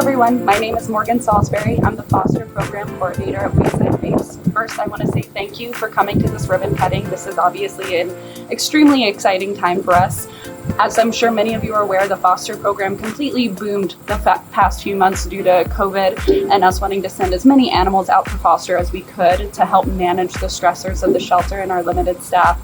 everyone, my name is Morgan Salisbury. I'm the foster program coordinator at Wayside. First, I want to say thank you for coming to this ribbon cutting. This is obviously an extremely exciting time for us. As I'm sure many of you are aware, the foster program completely boomed the past few months due to COVID and us wanting to send as many animals out to foster as we could to help manage the stressors of the shelter and our limited staff.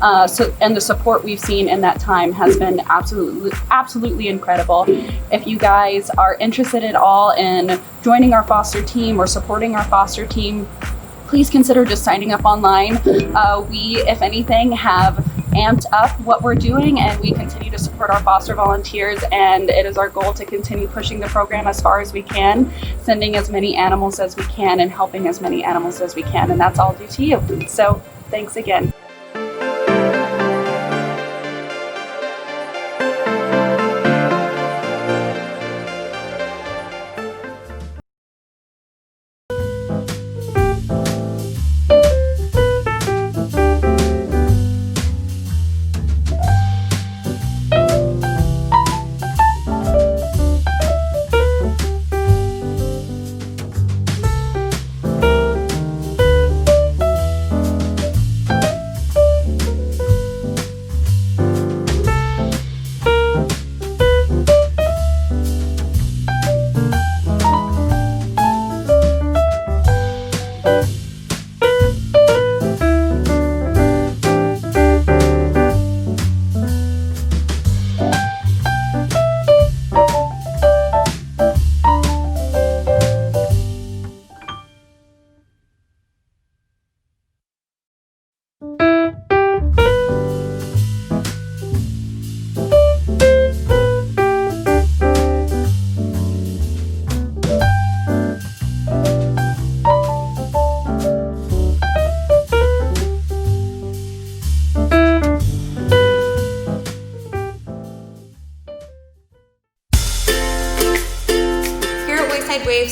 And the support we've seen in that time has been absolutely incredible. If you guys are interested at all in joining our foster team or supporting our foster team, please consider just signing up online. We, if anything, have amped up what we're doing, and we continue to support our foster volunteers, and it is our goal to continue pushing the program as far as we can, sending as many animals as we can and helping as many animals as we can, and that's all due to you. So thanks again.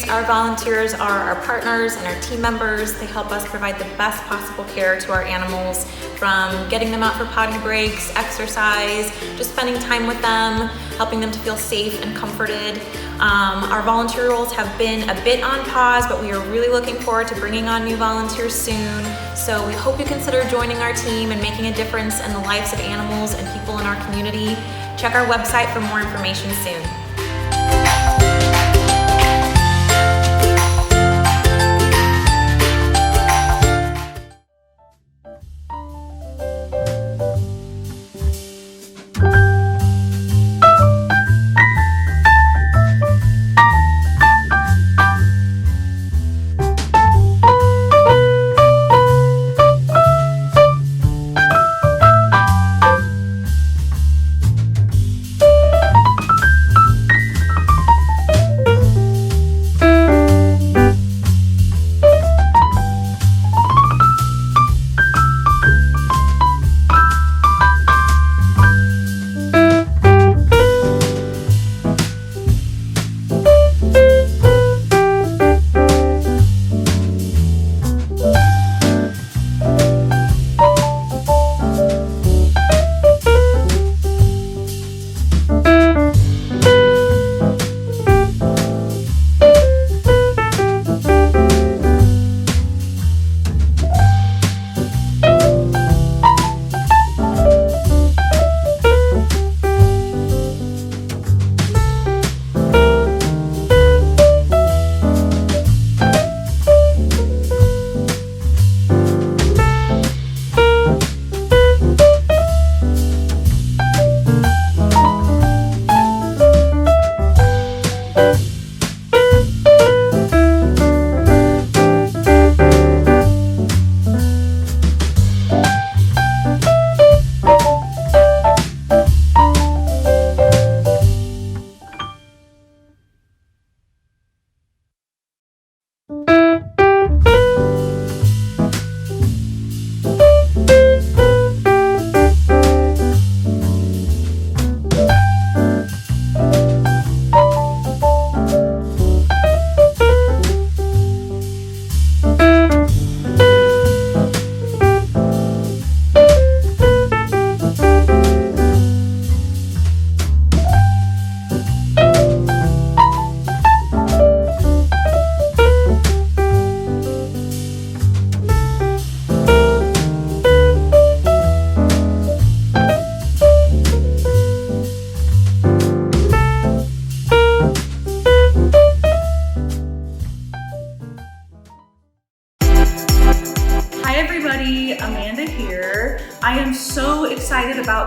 Our volunteers are our partners and our team members. They help us provide the best possible care to our animals, from getting them out for potty breaks, exercise, just spending time with them, helping them to feel safe and comforted. Our volunteer roles have been a bit on pause, but we are really looking forward to bringing on new volunteers soon. So we hope you consider joining our team and making a difference in the lives of animals and people in our community. Check our website for more information soon.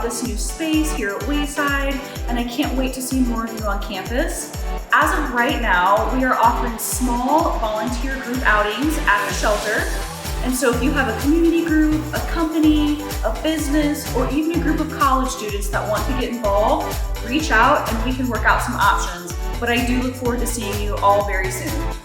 about this new space here at Wayside, and I can't wait to see more of you on campus. As of right now, we are offering small volunteer group outings at the shelter. And so if you have a community group, a company, a business, or even a group of college students that want to get involved, reach out and we can work out some options. But I do look forward to seeing you all very soon.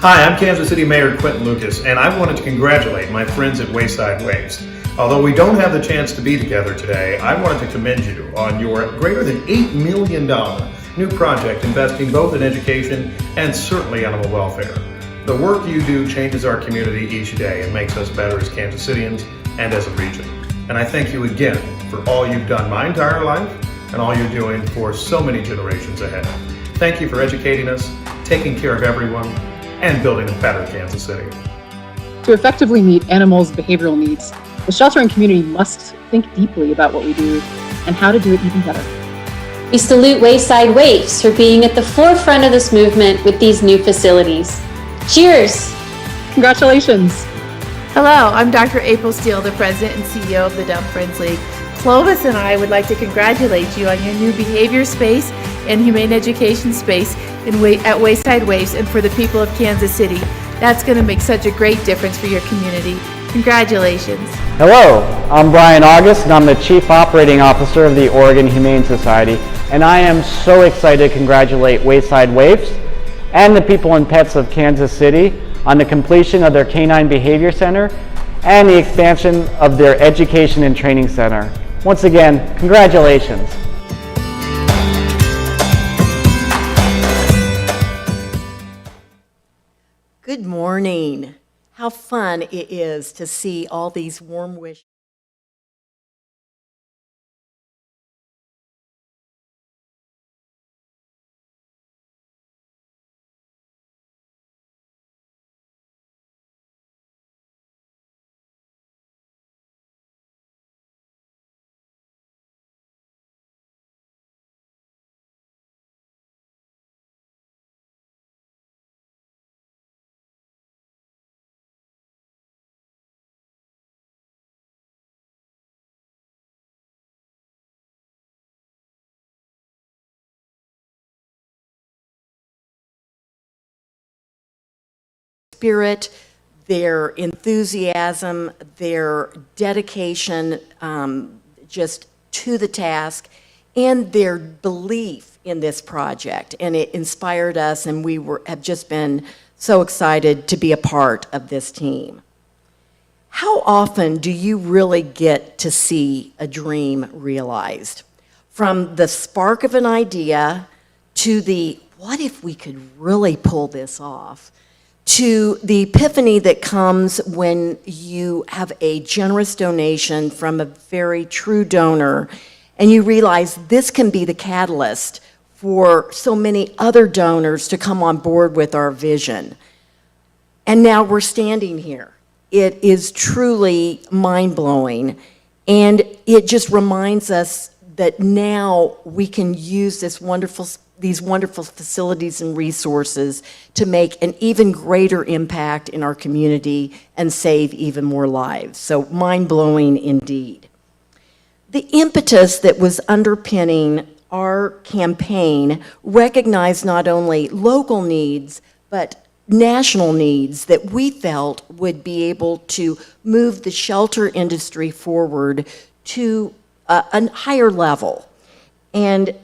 Hi, I'm Kansas City Mayor Quentin Lucas, and I wanted to congratulate my friends at Wayside Waves. Although we don't have the chance to be together today, I wanted to commend you on your greater than $8 million new project investing both in education and certainly animal welfare. The work you do changes our community each day and makes us better as Kansas Cityans and as a region. And I thank you again for all you've done my entire life and all you're doing for so many generations ahead. Thank you for educating us, taking care of everyone, and building a better Kansas City. To effectively meet animals' behavioral needs, the sheltering community must think deeply about what we do and how to do it even better. We salute Wayside Waves for being at the forefront of this movement with these new facilities. Cheers! Congratulations! Hello, I'm Dr. April Steele, the President and CEO of the Dumb Friends League. Clovis and I would like to congratulate you on your new behavior space and humane education space at Wayside Waves, and for the people of Kansas City. That's going to make such a great difference for your community. Congratulations. Hello, I'm Brian August, and I'm the Chief Operating Officer of the Oregon Humane Society, and I am so excited to congratulate Wayside Waves and the people and pets of Kansas City on the completion of their Canine Behavior Center and the expansion of their Education and Training Center. Once again, congratulations. Good morning. How fun it is to see all these warm wishes. Spirit, their enthusiasm, their dedication just to the task, and their belief in this project. And it inspired us, and we have just been so excited to be a part of this team. How often do you really get to see a dream realized? From the spark of an idea to the, what if we could really pull this off? To the epiphany that comes when you have a generous donation from a very true donor and you realize this can be the catalyst for so many other donors to come on board with our vision. And now we're standing here. It is truly mind-blowing, and it just reminds us that now we can use these wonderful facilities and resources to make an even greater impact in our community and save even more lives. So mind-blowing indeed. The impetus that was underpinning our campaign recognized not only local needs, but national needs that we felt would be able to move the shelter industry forward to a higher level. And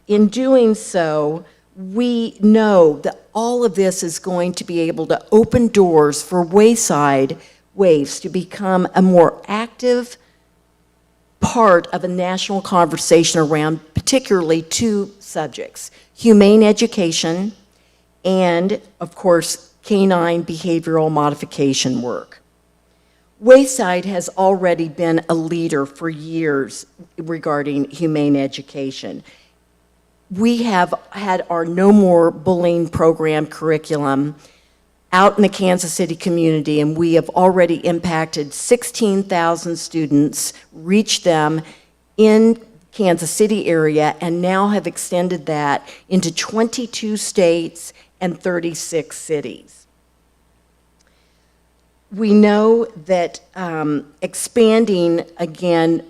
in doing so, we know that all of this is going to be able to open doors for Wayside Waves to become a more active part of a national conversation around particularly two subjects: humane education and, of course, canine behavioral modification work. Wayside has already been a leader for years regarding humane education. We have had our No More Bullying program curriculum out in the Kansas City community, and we have already impacted 16,000 students, reached them in Kansas City area, and now have extended that into 22 states and 36 cities. We know that expanding again,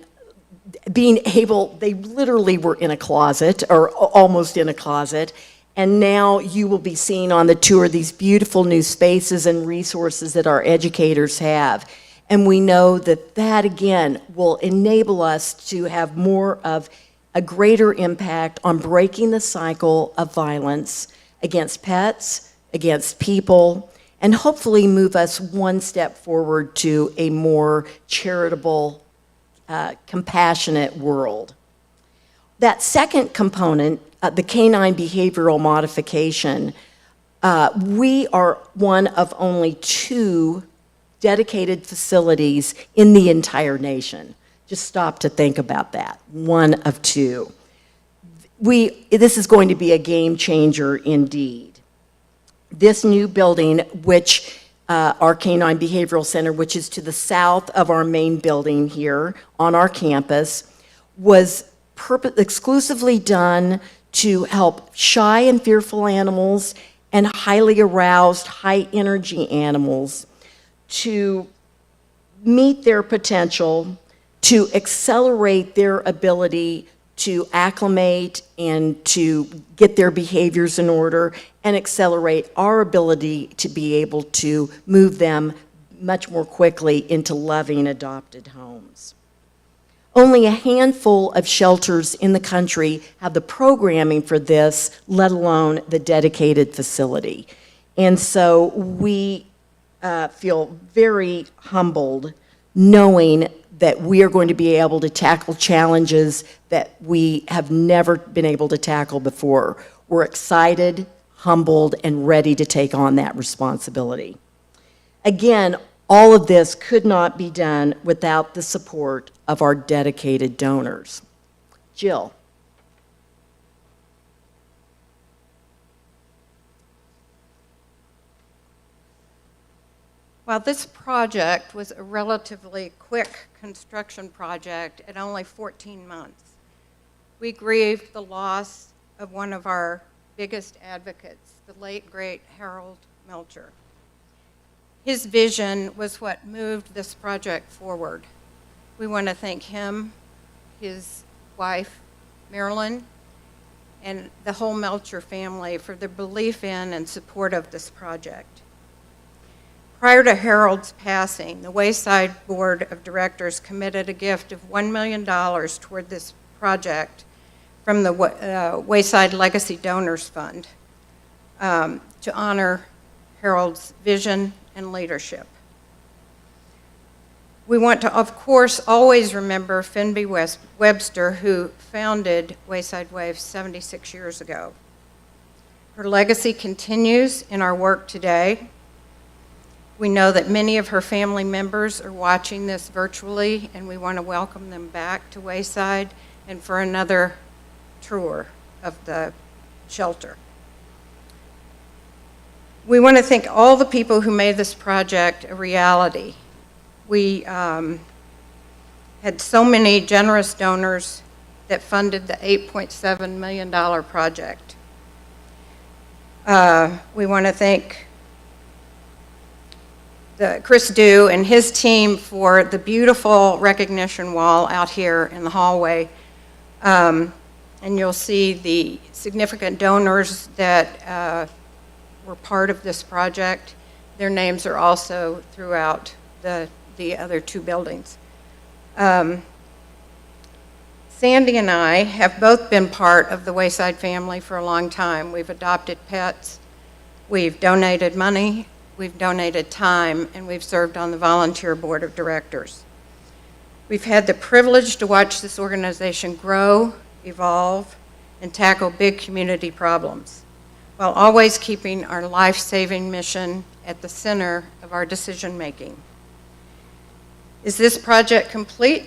being able, they literally were in a closet or almost in a closet, and now you will be seeing on the tour these beautiful new spaces and resources that our educators have. And we know that that again will enable us to have more of a greater impact on breaking the cycle of violence against pets, against people, and hopefully move us one step forward to a more charitable, compassionate world. That second component, the canine behavioral modification, we are one of only 2 dedicated facilities in the entire nation. Just stop to think about that. One of 2. This is going to be a game changer indeed. This new building, which our Canine Behavioral Center, which is to the south of our main building here on our campus, was exclusively done to help shy and fearful animals and highly aroused, high energy animals to meet their potential, to accelerate their ability to acclimate and to get their behaviors in order, and accelerate our ability to be able to move them much more quickly into loving adopted homes. Only a handful of shelters in the country have the programming for this, let alone the dedicated facility. And so we feel very humbled knowing that we are going to be able to tackle challenges that we have never been able to tackle before. We're excited, humbled, and ready to take on that responsibility. Again, all of this could not be done without the support of our dedicated donors. Jill. While this project was a relatively quick construction project at only 14 months, we grieved the loss of one of our biggest advocates, the late, great Harold Melcher. His vision was what moved this project forward. We want to thank him, his wife, Marilyn, and the whole Melcher family for their belief in and support of this project. Prior to Harold's passing, the Wayside Board of Directors committed a gift of $1 million toward this project from the Wayside Legacy Donors Fund to honor Harold's vision and leadership. We want to, of course, always remember Finby Webster, who founded Wayside Waves 76 years ago. Her legacy continues in our work today. We know that many of her family members are watching this virtually, and we want to welcome them back to Wayside and for another tour of the shelter. We want to thank all the people who made this project a reality. We had so many generous donors that funded the $8.7 million project. We want to thank Chris Dew and his team for the beautiful recognition wall out here in the hallway. And you'll see the significant donors that were part of this project. Their names are also throughout the other two buildings. Sandy and I have both been part of the Wayside family for a long time. We've adopted pets, we've donated money, we've donated time, and we've served on the volunteer board of directors. We've had the privilege to watch this organization grow, evolve, and tackle big community problems, while always keeping our life-saving mission at the center of our decision-making. Is this project complete?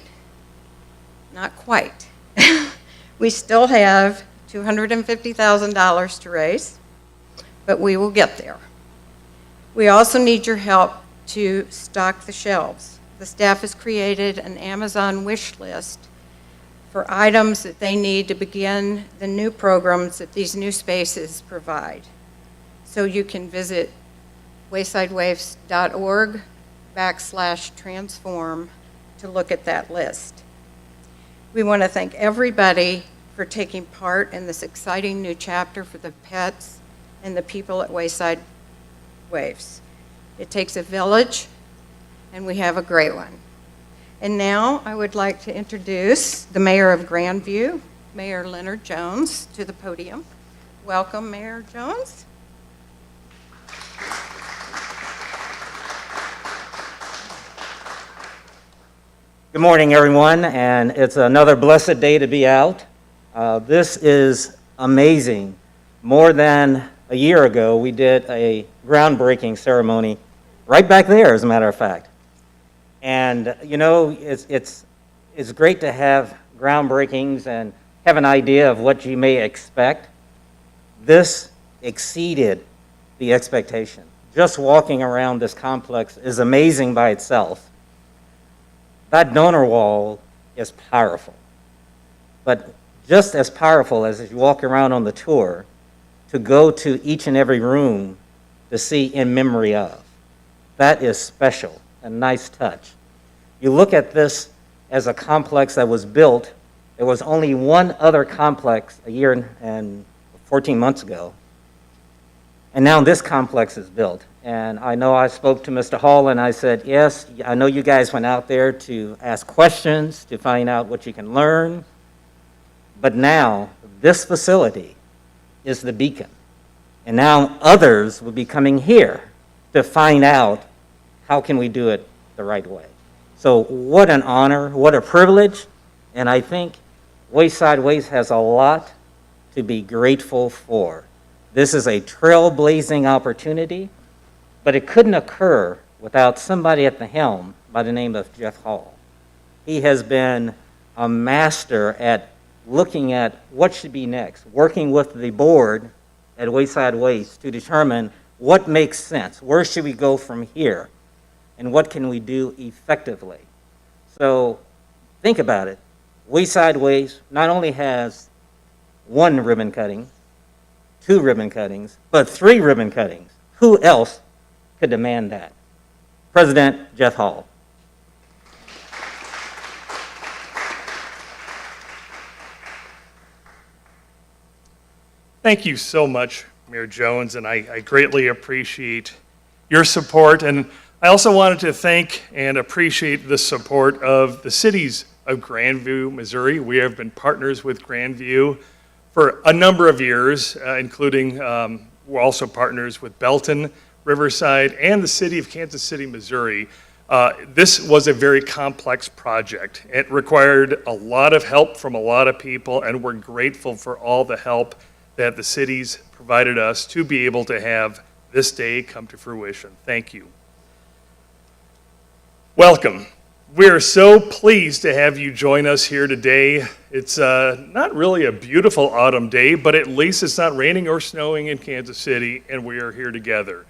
Not quite. We still have $250,000 to raise, but we will get there. We also need your help to stock the shelves. The staff has created an Amazon wish list for items that they need to begin the new programs that these new spaces provide. So you can visit waysidewaves.org/transform to look at that list. We want to thank everybody for taking part in this exciting new chapter for the pets and the people at Wayside Waves. It takes a village, and we have a great one. And now I would like to introduce the Mayor of Grandview, Mayor Leonard Jones, to the podium. Welcome, Mayor Jones. Good morning, everyone, and it's another blessed day to be out. This is amazing. More than a year ago, we did a groundbreaking ceremony right back there, as a matter of fact. And you know, it's great to have groundbreakings and have an idea of what you may expect. This exceeded the expectation. Just walking around this complex is amazing by itself. That donor wall is powerful. But just as powerful as you walk around on the tour, to go to each and every room to see in memory of. That is special, a nice touch. You look at this as a complex that was built. There was only one other complex a year and 14 months ago. And now this complex is built. And I know I spoke to Mr. Hall and I said, yes, I know you guys went out there to ask questions, to find out what you can learn. But now this facility is the beacon. And now others will be coming here to find out how can we do it the right way. So what an honor, what a privilege. And I think Wayside Ways has a lot to be grateful for. This is a trailblazing opportunity, but it couldn't occur without somebody at the helm by the name of Jeff Hall. He has been a master at looking at what should be next, working with the board at Wayside Ways to determine what makes sense, where should we go from here, and what can we do effectively. So think about it. Wayside Ways not only has one ribbon cutting, 2 ribbon cuttings, but 3 ribbon cuttings. Who else could demand that? President Jeff Hall. Thank you so much, Mayor Jones, and I greatly appreciate your support. And I also wanted to thank and appreciate the support of the cities of Grandview, Missouri. We have been partners with Grandview for a number of years, including we're also partners with Belton, Riverside, and the city of Kansas City, Missouri. This was a very complex project. It required a lot of help from a lot of people, and we're grateful for all the help that the cities provided us to be able to have this day come to fruition. Thank you. Welcome. We are so pleased to have you join us here today. It's not really a beautiful autumn day, but at least it's not raining or snowing in Kansas City, and we are here together.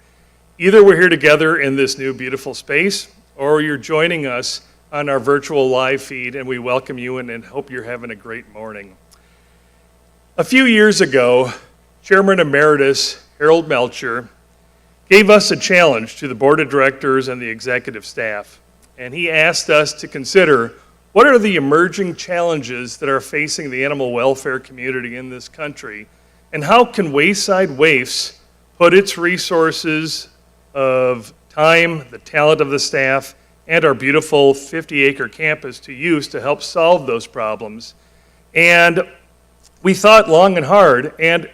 Either we're here together in this new beautiful space, or you're joining us on our virtual live feed, and we welcome you and hope you're having a great morning. A few years ago, Chairman Emeritus Harold Melcher gave us a challenge to the board of directors and the executive staff, and he asked us to consider what are the emerging challenges that are facing the animal welfare community in this country, and how can Wayside Waifs put its resources of time, the talent of the staff, and our beautiful 50-acre campus to use to help solve those problems. And we thought long and hard, and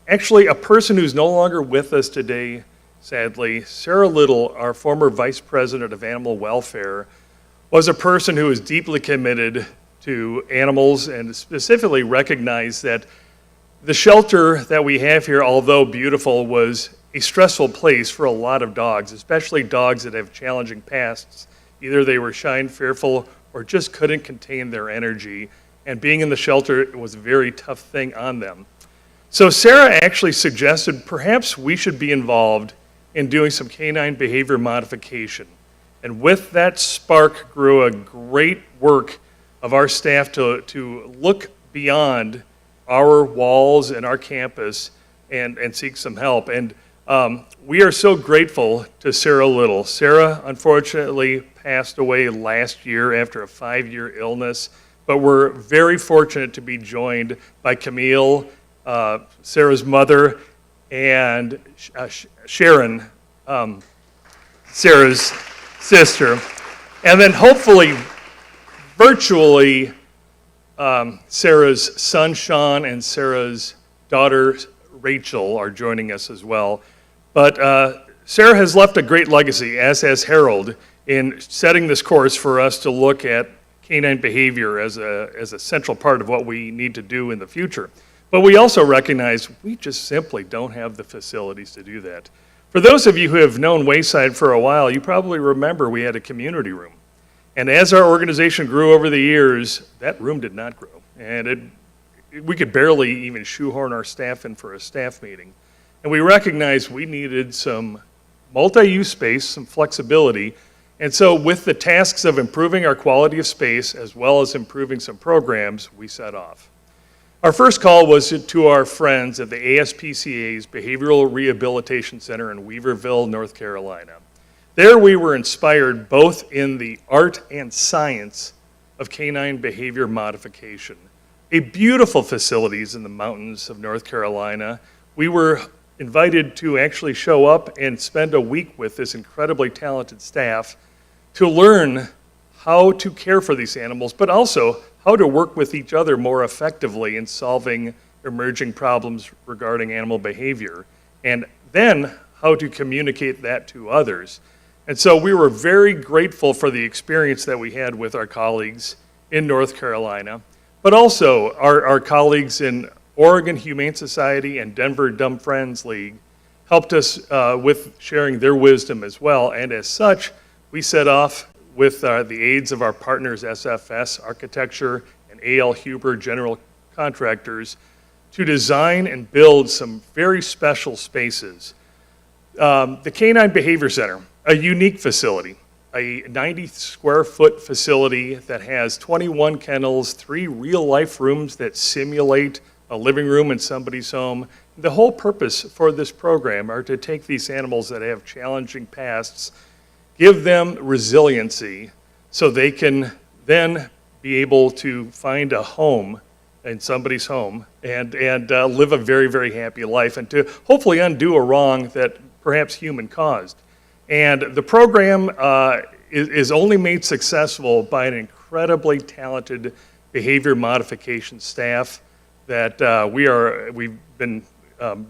actually a person who's no longer with us today, sadly, Sarah Little, our former vice president of animal welfare, was a person who was deeply committed to animals and specifically recognized that the shelter that we have here, although beautiful, was a stressful place for a lot of dogs, especially dogs that have challenging pasts. Either they were shy and fearful or just couldn't contain their energy. And being in the shelter was a very tough thing on them. So Sarah actually suggested perhaps we should be involved in doing some canine behavior modification. And with that spark grew a great work of our staff to look beyond our walls and our campus and seek some help. And we are so grateful to Sarah Little. Sarah, unfortunately, passed away last year after a 5-year illness. But we're very fortunate to be joined by Camille, Sarah's mother, and Sharon, Sarah's sister. And then hopefully, virtually, Sarah's son, Sean, and Sarah's daughter, Rachel, are joining us as well. But Sarah has left a great legacy, as has Harold, in setting this course for us to look at canine behavior as a central part of what we need to do in the future. But we also recognize we just simply don't have the facilities to do that. For those of you who have known Wayside for a while, you probably remember we had a community room. And as our organization grew over the years, that room did not grow. And we could barely even shoehorn our staff in for a staff meeting. And we recognized we needed some multi-use space, some flexibility. And so with the tasks of improving our quality of space as well as improving some programs, we set off. Our first call was to our friends at the ASPCA's Behavioral Rehabilitation Center in Weaverville, North Carolina. There we were inspired both in the art and science of canine behavior modification. A beautiful facilities in the mountains of North Carolina. We were invited to actually show up and spend a week with this incredibly talented staff to learn how to care for these animals, but also how to work with each other more effectively in solving emerging problems regarding animal behavior, and then how to communicate that to others. And so we were very grateful for the experience that we had with our colleagues in North Carolina, but also our colleagues in Oregon Humane Society and Denver Dumb Friends League helped us with sharing their wisdom as well. And as such, we set off with the aids of our partners SFS Architecture and A.L. Huber General Contractors to design and build some very special spaces. The Canine Behavior Center, a unique facility, a 90 square foot facility that has 21 kennels, 3 real life rooms that simulate a living room in somebody's home. The whole purpose for this program are to take these animals that have challenging pasts, give them resiliency so they can then be able to find a home in somebody's home and live a very, very happy life, and to hopefully undo a wrong that perhaps human caused. And the program is only made successful by an incredibly talented behavior modification staff that we've been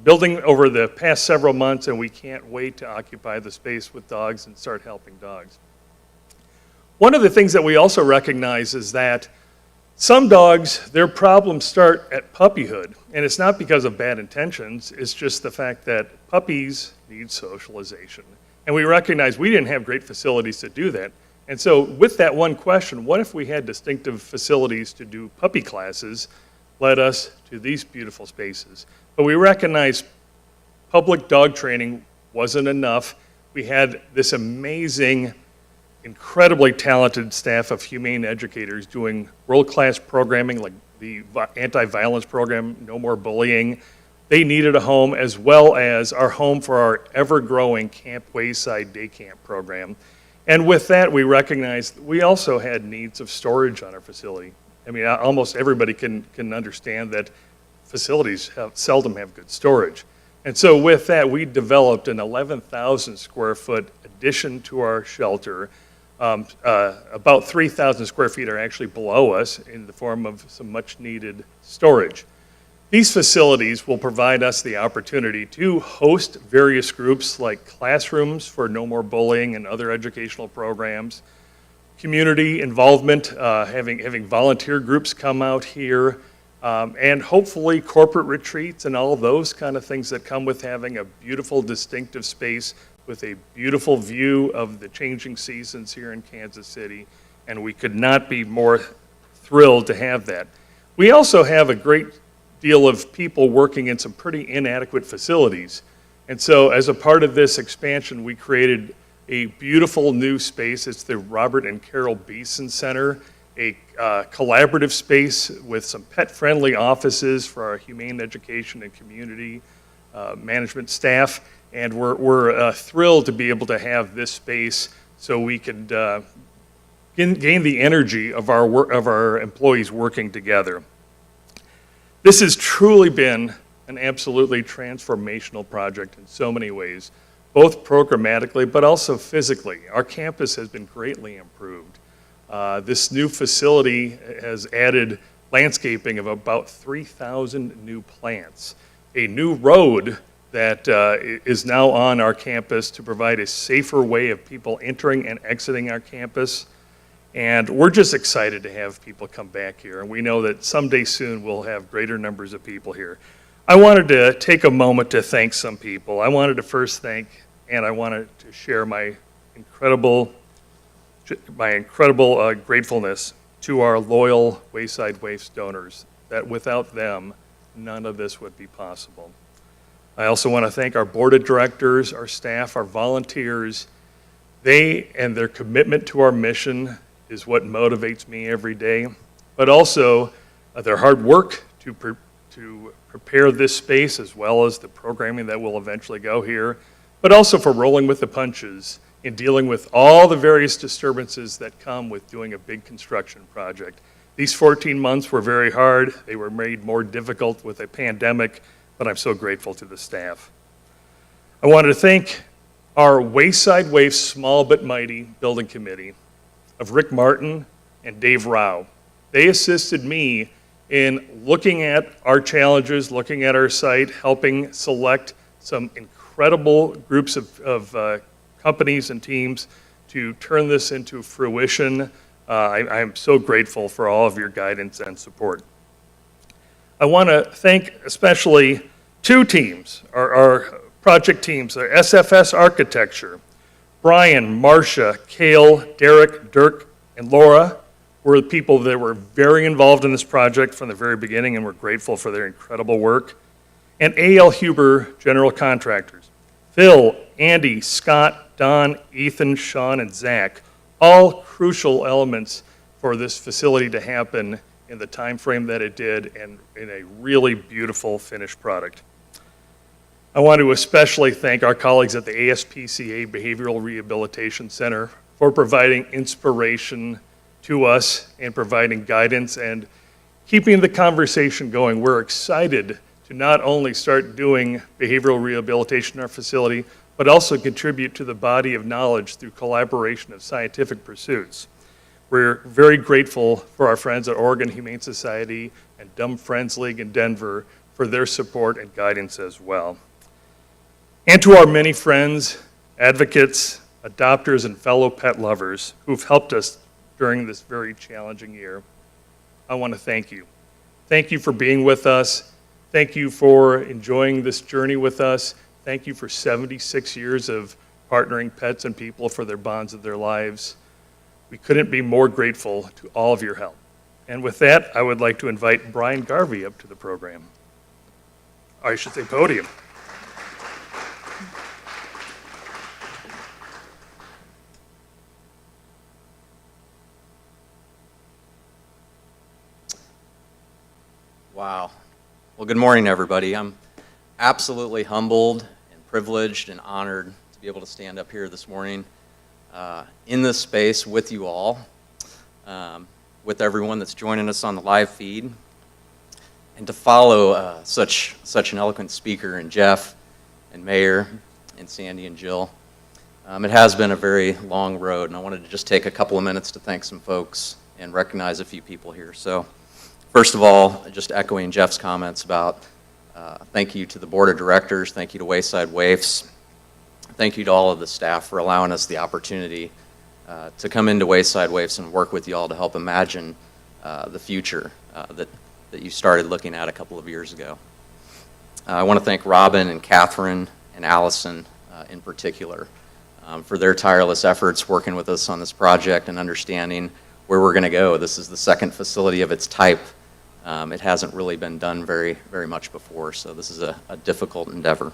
building over the past several months, and we can't wait to occupy the space with dogs and start helping dogs. One of the things that we also recognize is that some dogs, their problems start at puppyhood, and it's not because of bad intentions, it's just the fact that puppies need socialization. And we recognize we didn't have great facilities to do that. And so with that one question, what if we had distinctive facilities to do puppy classes, led us to these beautiful spaces. But we recognized public dog training wasn't enough. We had this amazing, incredibly talented staff of humane educators doing world-class programming like the anti-violence program, No More Bullying. They needed a home, as well as our home for our ever-growing Camp Wayside day camp program. And with that, we recognized we also had needs of storage on our facility. I mean, almost everybody can understand that facilities seldom have good storage. And so with that, we developed an 11,000 square foot addition to our shelter. About 3,000 square feet are actually below us in the form of some much needed storage. These facilities will provide us the opportunity to host various groups like classrooms for No More Bullying and other educational programs, community involvement, having volunteer groups come out here, and hopefully corporate retreats and all those kind of things that come with having a beautiful, distinctive space with a beautiful view of the changing seasons here in Kansas City, and we could not be more thrilled to have that. We also have a great deal of people working in some pretty inadequate facilities, and so as a part of this expansion, we created a beautiful new space. It's the Robert and Carol Beeson Center, a collaborative space with some pet-friendly offices for our humane education and community management staff. And we're thrilled to be able to have this space so we could gain the energy of our employees working together. This has truly been an absolutely transformational project in so many ways, both programmatically but also physically. Our campus has been greatly improved. This new facility has added landscaping of about 3,000 new plants, a new road that is now on our campus to provide a safer way of people entering and exiting our campus. And we're just excited to have people come back here. And we know that someday soon we'll have greater numbers of people here. I wanted to take a moment to thank some people. I wanted to first thank, and I wanted to share my incredible gratefulness to our loyal Wayside Waifs donors, that without them, none of this would be possible. I also want to thank our board of directors, our staff, our volunteers. They and their commitment to our mission is what motivates me every day, but also their hard work to prepare this space, as well as the programming that will eventually go here, but also for rolling with the punches in dealing with all the various disturbances that come with doing a big construction project. These 14 months were very hard. They were made more difficult with a pandemic, but I'm so grateful to the staff. I wanted to thank our Wayside Waves Small But Mighty Building Committee of Rick Martin and Dave Rao. They assisted me in looking at our challenges, looking at our site, helping select some incredible groups of companies and teams to turn this into fruition. I'm so grateful for all of your guidance and support. I want to thank especially two teams, our project teams, our SFS Architecture. Brian, Marcia, Kale, Derek, Dirk, and Laura were the people that were very involved in this project from the very beginning, and we're grateful for their incredible work. And A.L. Huber General Contractors. Phil, Andy, Scott, Don, Ethan, Sean, and Zach, all crucial elements for this facility to happen in the time frame that it did and in a really beautiful finished product. I want to especially thank our colleagues at the ASPCA Behavioral Rehabilitation Center for providing inspiration to us and providing guidance and keeping the conversation going. We're excited to not only start doing behavioral rehabilitation in our facility, but also contribute to the body of knowledge through collaboration of scientific pursuits. We're very grateful for our friends at Oregon Humane Society and Dumb Friends League in Denver for their support and guidance as well. And to our many friends, advocates, adopters, and fellow pet lovers who've helped us during this very challenging year, I want to thank you. Thank you for being with us. Thank you for enjoying this journey with us. Thank you for 76 years of partnering pets and people for their bonds of their lives. We couldn't be more grateful to all of your help. And with that, I would like to invite Brian Garvey up to the program. Or I should say podium. Wow. Well, good morning, everybody. I'm absolutely humbled and privileged and honored to be able to stand up here this morning in this space with you all, with everyone that's joining us on the live feed, and to follow such an eloquent speaker in Jeff and Mayor and Sandy and Jill. It has been a very long road, and I wanted to just take a couple of minutes to thank some folks and recognize a few people here. So, first of all, just echoing Jeff's comments about thank you to the board of directors, thank you to Wayside Waifs, thank you to all of the staff for allowing us the opportunity to come into Wayside Waifs and work with you all to help imagine the future that you started looking at a couple of years ago. I want to thank Robin and Catherine and Allison in particular for their tireless efforts working with us on this project and understanding where we're going to go. This is the second facility of its type. It hasn't really been done very much before, so this is a difficult endeavor.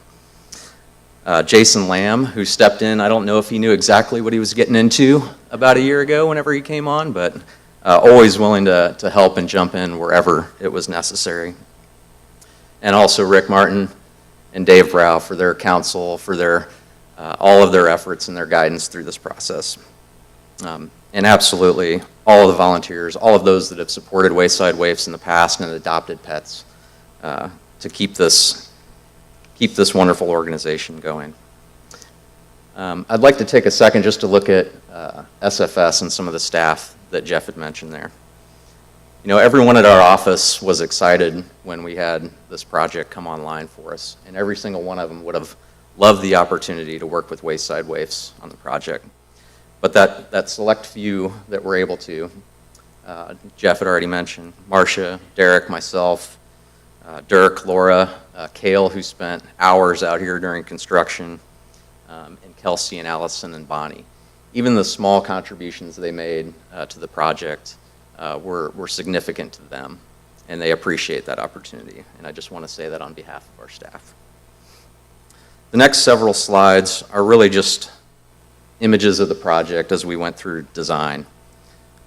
Jason Lamb, who stepped in, I don't know if he knew exactly what he was getting into about a year ago whenever he came on, but always willing to help and jump in wherever it was necessary. And also Rick Martin and Dave Rao for their counsel, for their all of their efforts and their guidance through this process. And absolutely, all of the volunteers, all of those that have supported Wayside Waifs in the past and adopted pets to keep this wonderful organization going. I'd like to take a second just to look at SFS and some of the staff that Jeff had mentioned there. You know, everyone at our office was excited when we had this project come online for us, and every single one of them would have loved the opportunity to work with Wayside Waifs on the project. But that select few that were able to, Jeff had already mentioned, Marcia, Derek, myself, Dirk, Laura, Kale, who spent hours out here during construction, and Kelsey and Allison and Bonnie. Even the small contributions they made to the project were significant to them, and they appreciate that opportunity. And I just want to say that on behalf of our staff. The next several slides are really just images of the project as we went through design.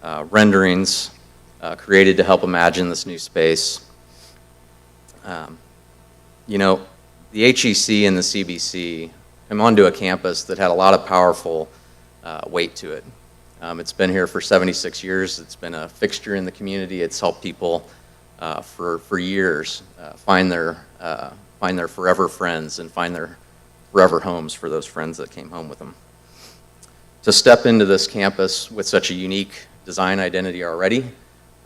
Renderings created to help imagine this new space. You know, the HEC and the CBC came onto a campus that had a lot of powerful weight to it. It's been here for 76 years. It's been a fixture in the community. It's helped people for years find their forever friends and find their forever homes for those friends that came home with them. To step into this campus with such a unique design identity already,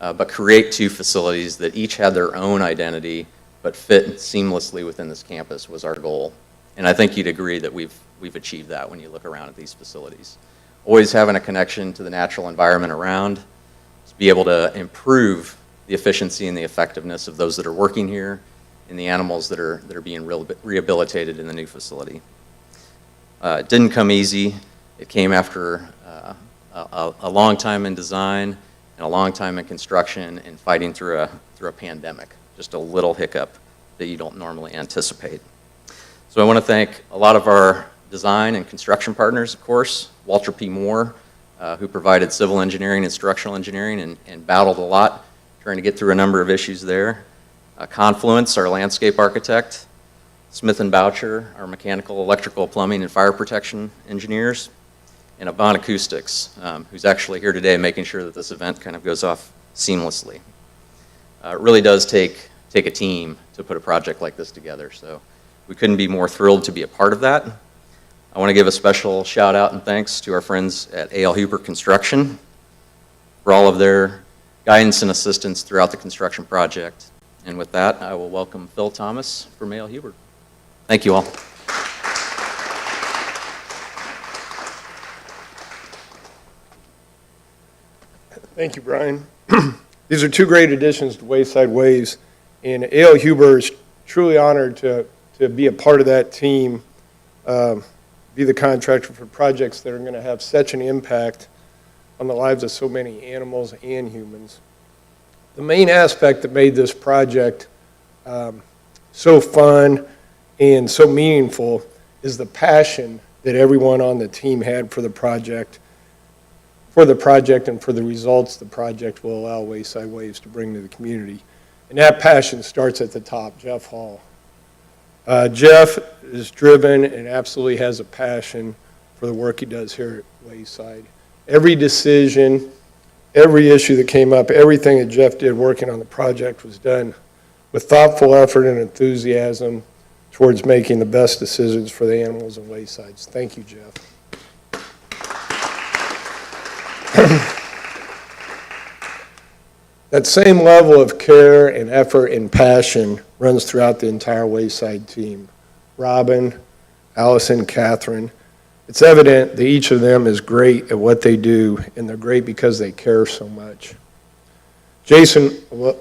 but create two facilities that each had their own identity but fit seamlessly within this campus was our goal. And I think you'd agree that we've achieved that when you look around at these facilities. Always having a connection to the natural environment around, to be able to improve the efficiency and the effectiveness of those that are working here and the animals that are being rehabilitated in the new facility. It didn't come easy. It came after a long time in design and a long time in construction and fighting through a pandemic. Just a little hiccup that you don't normally anticipate. So I want to thank a lot of our design and construction partners, of course, Walter P. Moore, who provided civil engineering and structural engineering and battled a lot trying to get through a number of issues there. Confluence, our landscape architect, Smith & Boucher, our mechanical, electrical, plumbing, and fire protection engineers, and Avant Acoustics, who's actually here today making sure that this event kind of goes off seamlessly. It really does take a team to put a project like this together, so we couldn't be more thrilled to be a part of that. I want to give a special shout out and thanks to our friends at A.L. Huber Construction for all of their guidance and assistance throughout the construction project. And with that, I will welcome Phil Thomas from A.L. Huber. Thank you all. Thank you, Brian. These are two great additions to Wayside Waves, and A.L. Huber is truly honored to be a part of that team, be the contractor for projects that are going to have such an impact on the lives of so many animals and humans. The main aspect that made this project so fun and so meaningful is the passion that everyone on the team had for the project and for the results the project will allow Wayside Waves to bring to the community. And that passion starts at the top, Jeff Hall. Jeff is driven and absolutely has a passion for the work he does here at Wayside. Every decision, every issue that came up, everything that Jeff did working on the project was done with thoughtful effort and enthusiasm towards making the best decisions for the animals of Wayside. Thank you, Jeff. That same level of care and effort and passion runs throughout the entire Wayside team. Robin, Allison, Catherine. It's evident that each of them is great at what they do, and they're great because they care so much. Jason,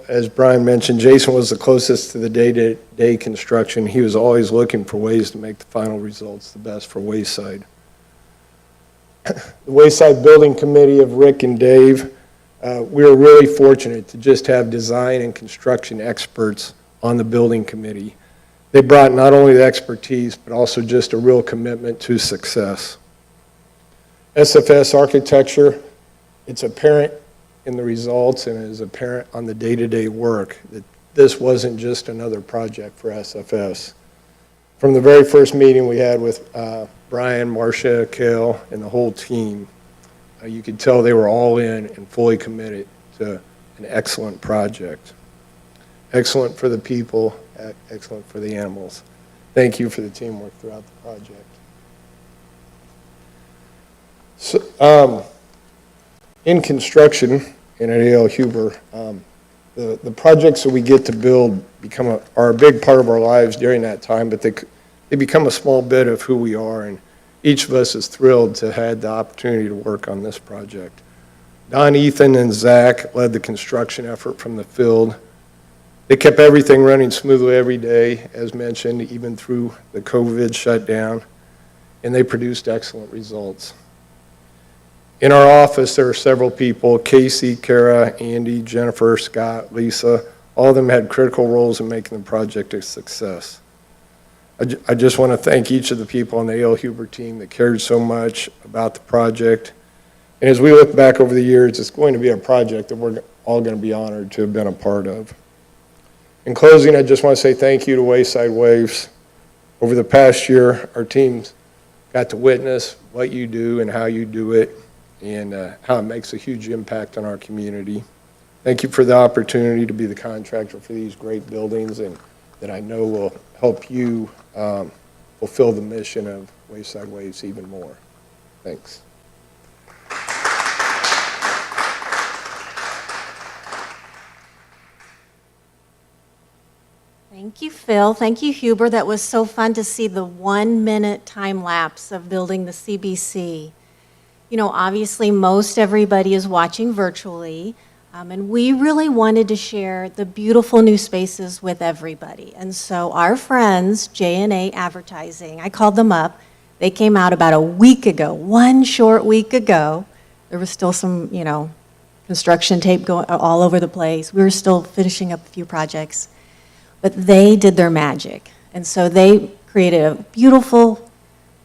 as Brian mentioned, Jason was the closest to the day-to-day construction. He was always looking for ways to make the final results the best for Wayside. The Wayside Building Committee of Rick and Dave, we were really fortunate to just have design and construction experts on the building committee. They brought not only the expertise, but also just a real commitment to success. SFS Architecture, it's apparent in the results and it is apparent on the day-to-day work that this wasn't just another project for SFS. From the very first meeting we had with Brian, Marcia, Kale, and the whole team, you could tell they were all in and fully committed to an excellent project. Excellent for the people, excellent for the animals. Thank you for the teamwork throughout the project. So, in construction and at A.L. Huber, the projects that we get to build are a big part of our lives during that time, but they become a small bit of who we are, and each of us is thrilled to have had the opportunity to work on this project. Don, Ethan, and Zach led the construction effort from the field. They kept everything running smoothly every day, as mentioned, even through the COVID shutdown, and they produced excellent results. In our office, there are several people, Casey, Kara, Andy, Jennifer, Scott, Lisa. All of them had critical roles in making the project a success. I just want to thank each of the people on the A.L. Huber team that cared so much about the project. And as we look back over the years, it's going to be a project that we're all going to be honored to have been a part of. In closing, I just want to say thank you to Wayside Waves. Over the past year, our teams got to witness what you do and how you do it, and how it makes a huge impact on our community. Thank you for the opportunity to be the contractor for these great buildings, and that I know will help you fulfill the mission of Wayside Waves even more. Thanks. Thank you, Phil. Thank you, Huber. That was so fun to see the 1-minute time lapse of building the CBC. You know, obviously most everybody is watching virtually, and we really wanted to share the beautiful new spaces with everybody. And so our friends, J&A Advertising, I called them up. They came out about a week ago, one short week ago. There was still some, you know, construction tape going all over the place. We were still finishing up a few projects. But they did their magic. And so they created a beautiful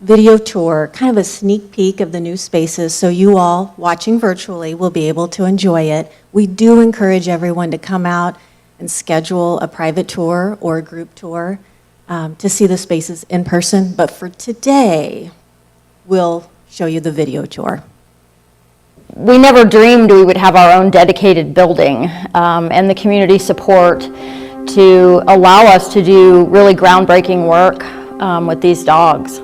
video tour, kind of a sneak peek of the new spaces, so you all watching virtually will be able to enjoy it. We do encourage everyone to come out and schedule a private tour or a group tour to see the spaces in person. But for today, we'll show you the video tour. We never dreamed we would have our own dedicated building, and the community support to allow us to do really groundbreaking work with these dogs.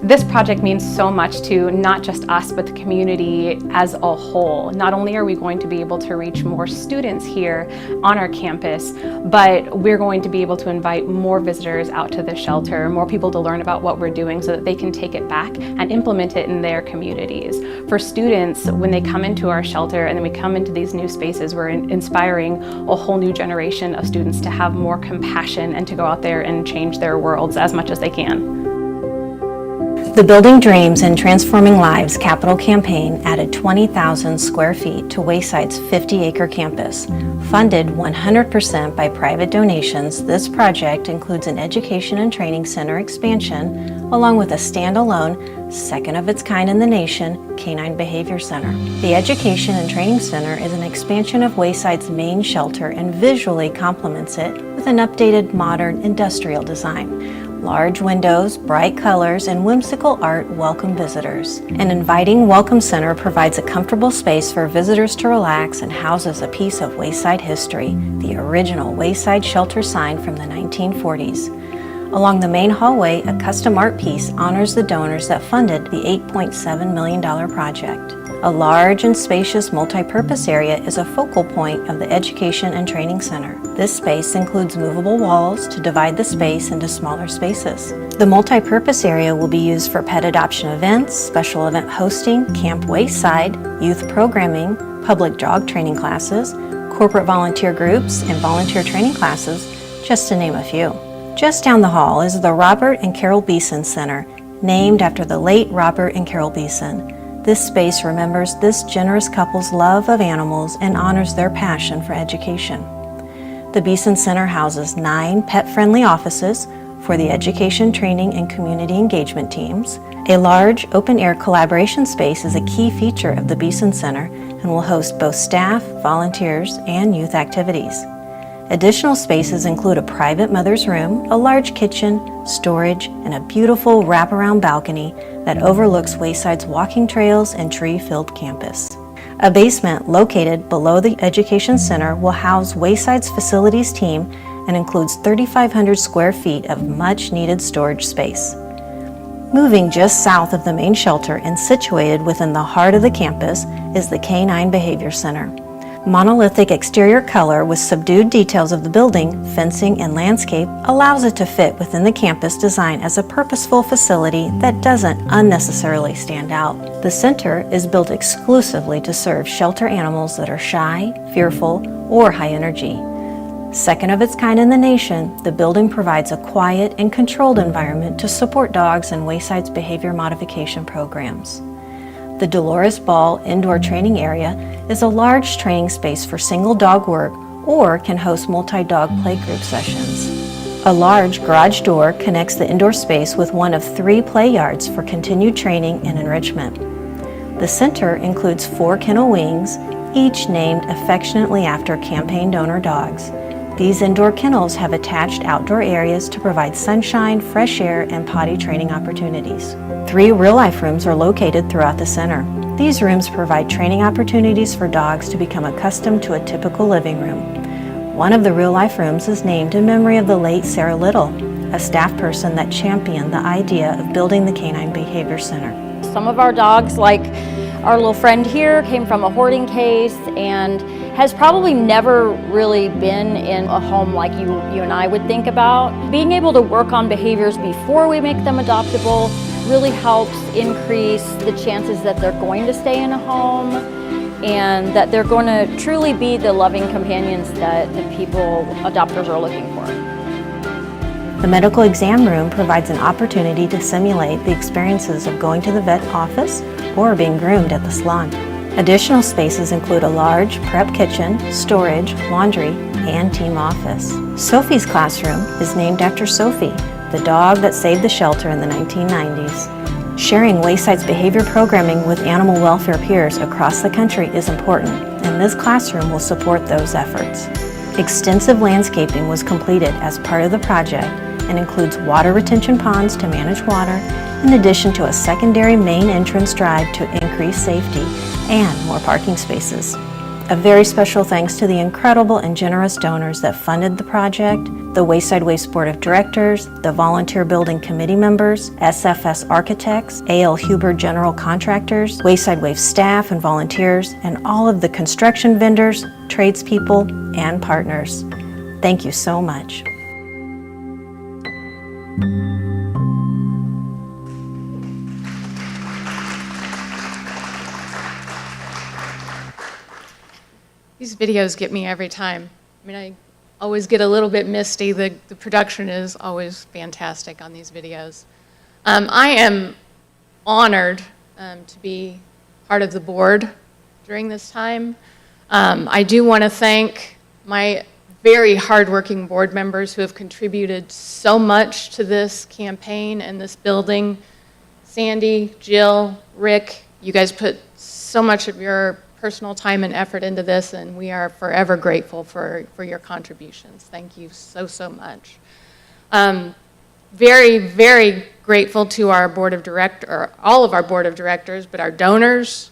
This project means so much to not just us, but the community as a whole. Not only are we going to be able to reach more students here on our campus, but we're going to be able to invite more visitors out to the shelter, more people to learn about what we're doing so that they can take it back and implement it in their communities. For students, when they come into our shelter and then we come into these new spaces, we're inspiring a whole new generation of students to have more compassion and to go out there and change their worlds as much as they can. The Building Dreams and Transforming Lives capital campaign added 20,000 square feet to Wayside's 50-acre campus. Funded 100% by private donations, this project includes an education and training center expansion, along with a standalone, second of its kind in the nation, Canine Behavior Center. The Education and Training Center is an expansion of Wayside's main shelter and visually complements it with an updated, modern, industrial design. Large windows, bright colors, and whimsical art welcome visitors. An inviting welcome center provides a comfortable space for visitors to relax and houses a piece of Wayside history, the original Wayside shelter sign from the 1940s. Along the main hallway, a custom art piece honors the donors that funded the $8.7 million project. A large and spacious multi-purpose area is a focal point of the Education and Training Center. This space includes movable walls to divide the space into smaller spaces. The multi-purpose area will be used for pet adoption events, special event hosting, Camp Wayside, youth programming, public dog training classes, corporate volunteer groups, and volunteer training classes, just to name a few. Just down the hall is the Robert and Carol Beeson Center, named after the late Robert and Carol Beeson. This space remembers this generous couple's love of animals and honors their passion for education. The Beeson Center houses 9 pet-friendly offices for the education, training, and community engagement teams. A large open-air collaboration space is a key feature of the Beeson Center and will host both staff, volunteers, and youth activities. Additional spaces include a private mother's room, a large kitchen, storage, and a beautiful wraparound balcony that overlooks Wayside's walking trails and tree-filled campus. A basement located below the Education Center will house Wayside's facilities team and includes 3,500 square feet of much-needed storage space. Moving just south of the main shelter and situated within the heart of the campus is the Canine Behavior Center. Monolithic exterior color with subdued details of the building, fencing, and landscape allows it to fit within the campus design as a purposeful facility that doesn't unnecessarily stand out. The center is built exclusively to serve shelter animals that are shy, fearful, or high energy. Second of its kind in the nation, the building provides a quiet and controlled environment to support dogs in Wayside's behavior modification programs. The Dolores Ball indoor training area is a large training space for single dog work or can host multi-dog playgroup sessions. A large garage door connects the indoor space with one of 3 play yards for continued training and enrichment. The center includes 4 kennel wings, each named affectionately after campaign donor dogs. These indoor kennels have attached outdoor areas to provide sunshine, fresh air, and potty training opportunities. 3 real-life rooms are located throughout the center. These rooms provide training opportunities for dogs to become accustomed to a typical living room. One of the real-life rooms is named in memory of the late Sarah Little, a staff person that championed the idea of building the Canine Behavior Center. Some of our dogs, like our little friend here, came from a hoarding case and has probably never really been in a home like you and I would think about. Being able to work on behaviors before we make them adoptable really helps increase the chances that they're going to stay in a home and that they're going to truly be the loving companions that people, adopters, are looking for. The medical exam room provides an opportunity to simulate the experiences of going to the vet office or being groomed at the salon. Additional spaces include a large prep kitchen, storage, laundry, and team office. Sophie's classroom is named after Sophie, the dog that saved the shelter in the 1990s. Sharing Wayside's behavior programming with animal welfare peers across the country is important, and this classroom will support those efforts. Extensive landscaping was completed as part of the project and includes water retention ponds to manage water, in addition to a secondary main entrance drive to increase safety and more parking spaces. A very special thanks to the incredible and generous donors that funded the project, the Wayside Waves Board of Directors, the Volunteer Building Committee members, SFS Architects, A.L. Huber General Contractors, Wayside Waves staff and volunteers, and all of the construction vendors, tradespeople, and partners. Thank you so much. These videos get me every time. I mean, I always get a little bit misty. The production is always fantastic on these videos. I am honored to be part of the board during this time. I do want to thank my very hardworking board members who have contributed so much to this campaign and this building. Sandy, Jill, Rick, you guys put so much of your personal time and effort into this, and we are forever grateful for your contributions. Thank you so, so much. Very, very grateful to our board of directors, or all of our board of directors, but our donors,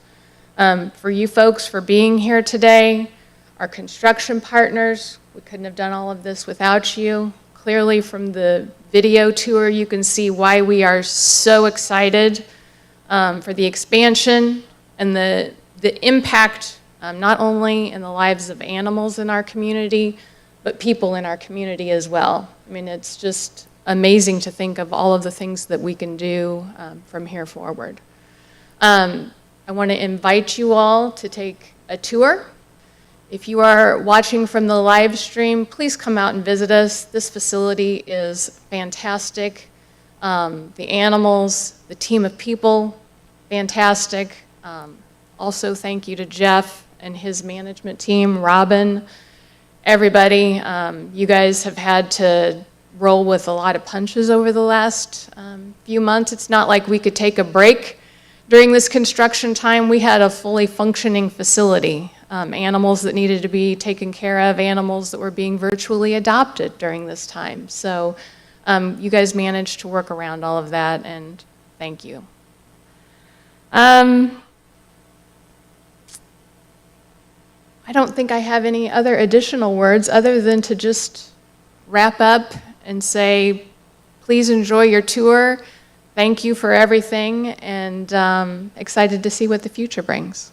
for you folks for being here today, our construction partners. We couldn't have done all of this without you. Clearly from the video tour, you can see why we are so excited for the expansion and the impact not only in the lives of animals in our community, but people in our community as well. I mean, it's just amazing to think of all of the things that we can do from here forward. I want to invite you all to take a tour. If you are watching from the live stream, please come out and visit us. This facility is fantastic. The animals, the team of people, fantastic. Also, thank you to Jeff and his management team, Robin, everybody. You guys have had to roll with a lot of punches over the last few months. It's not like we could take a break during this construction time. We had a fully functioning facility. Animals that needed to be taken care of, animals that were being virtually adopted during this time. So you guys managed to work around all of that, and thank you. I don't think I have any other additional words other than to just wrap up and say, please enjoy your tour. Thank you for everything, and excited to see what the future brings.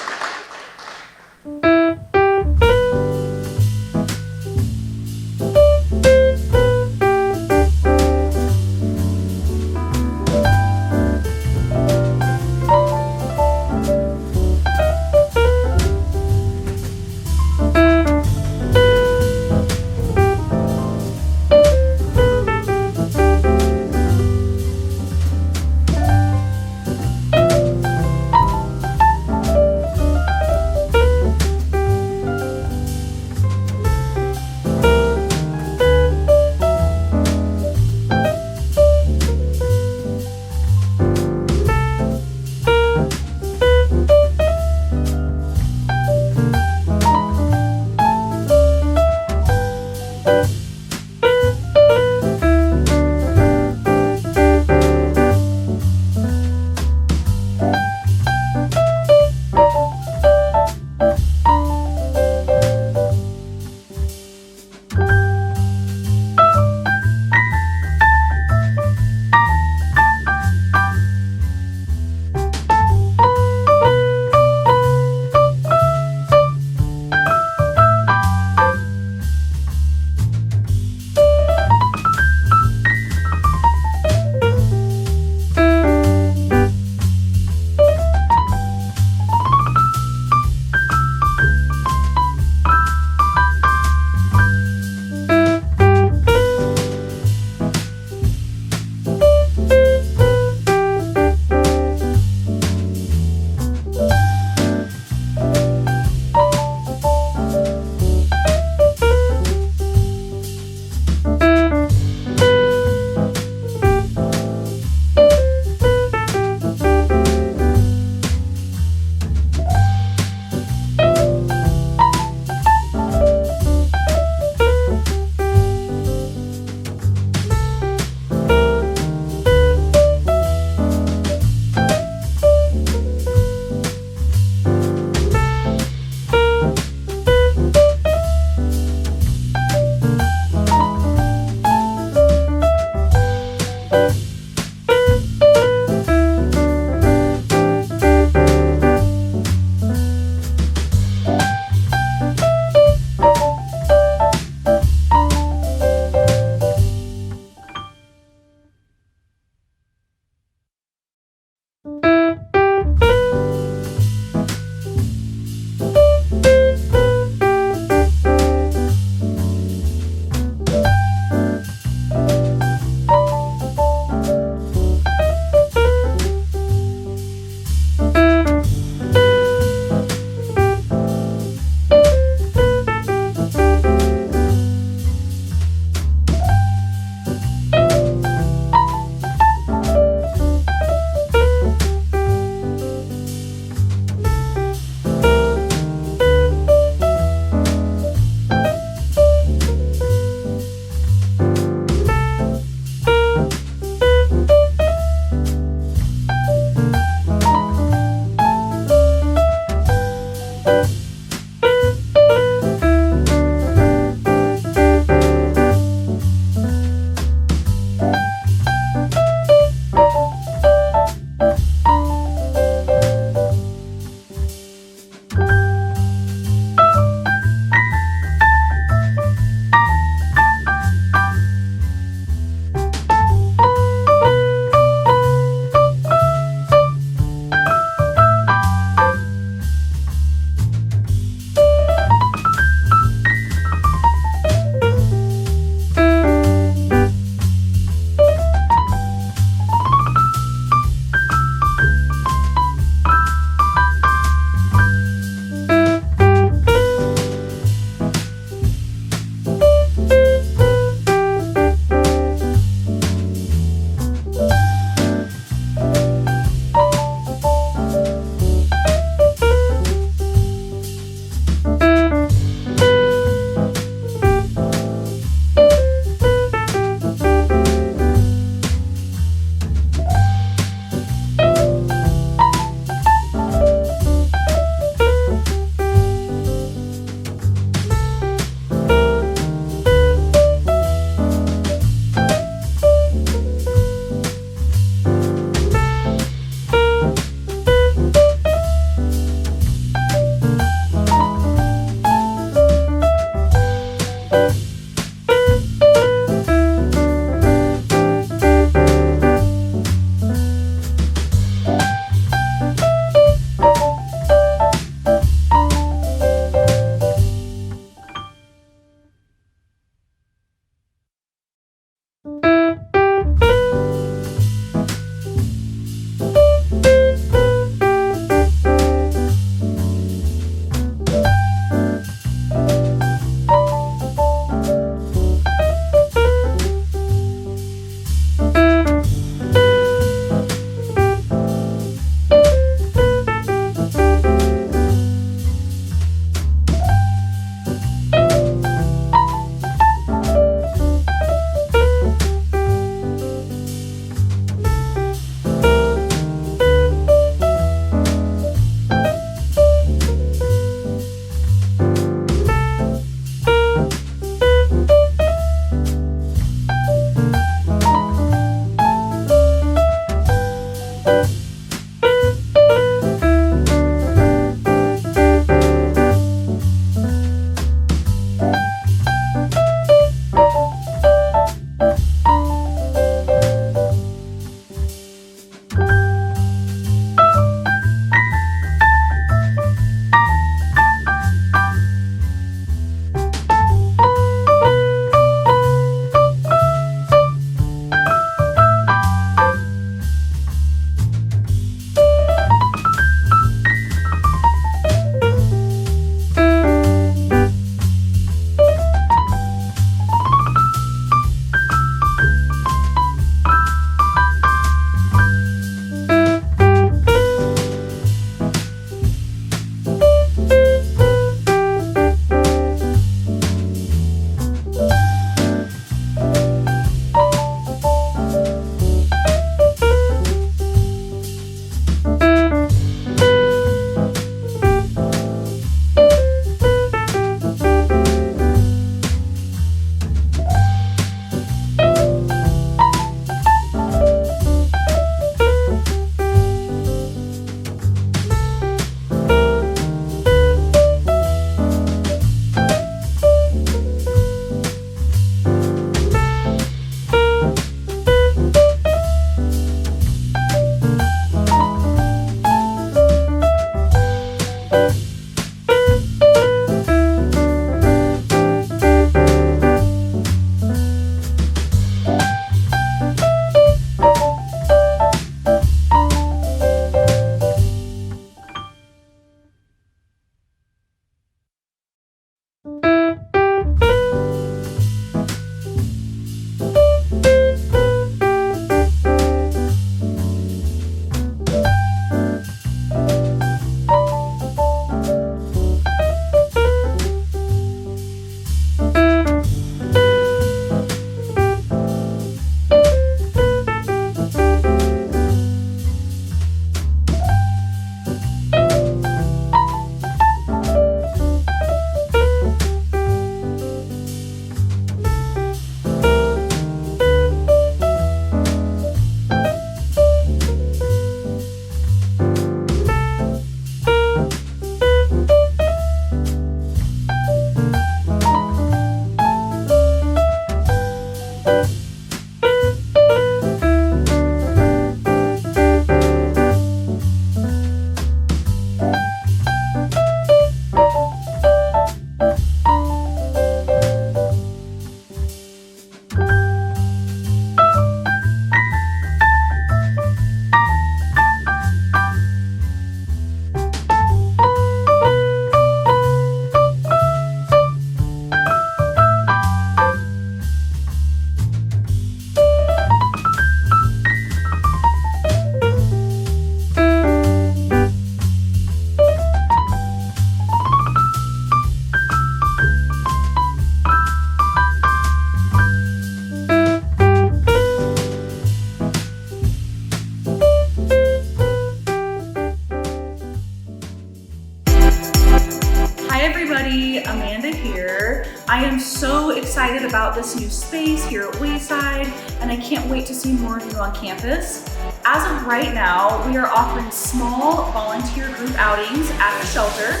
excited about this new space here at Wayside, and I can't wait to see more of you on campus. As of right now, we are offering small volunteer group outings at the shelter.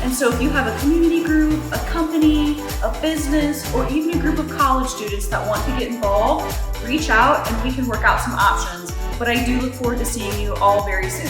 And so if you have a community group, a company, a business, or even a group of college students that want to get involved, reach out and we can work out some options. But I do look forward to seeing you all very soon.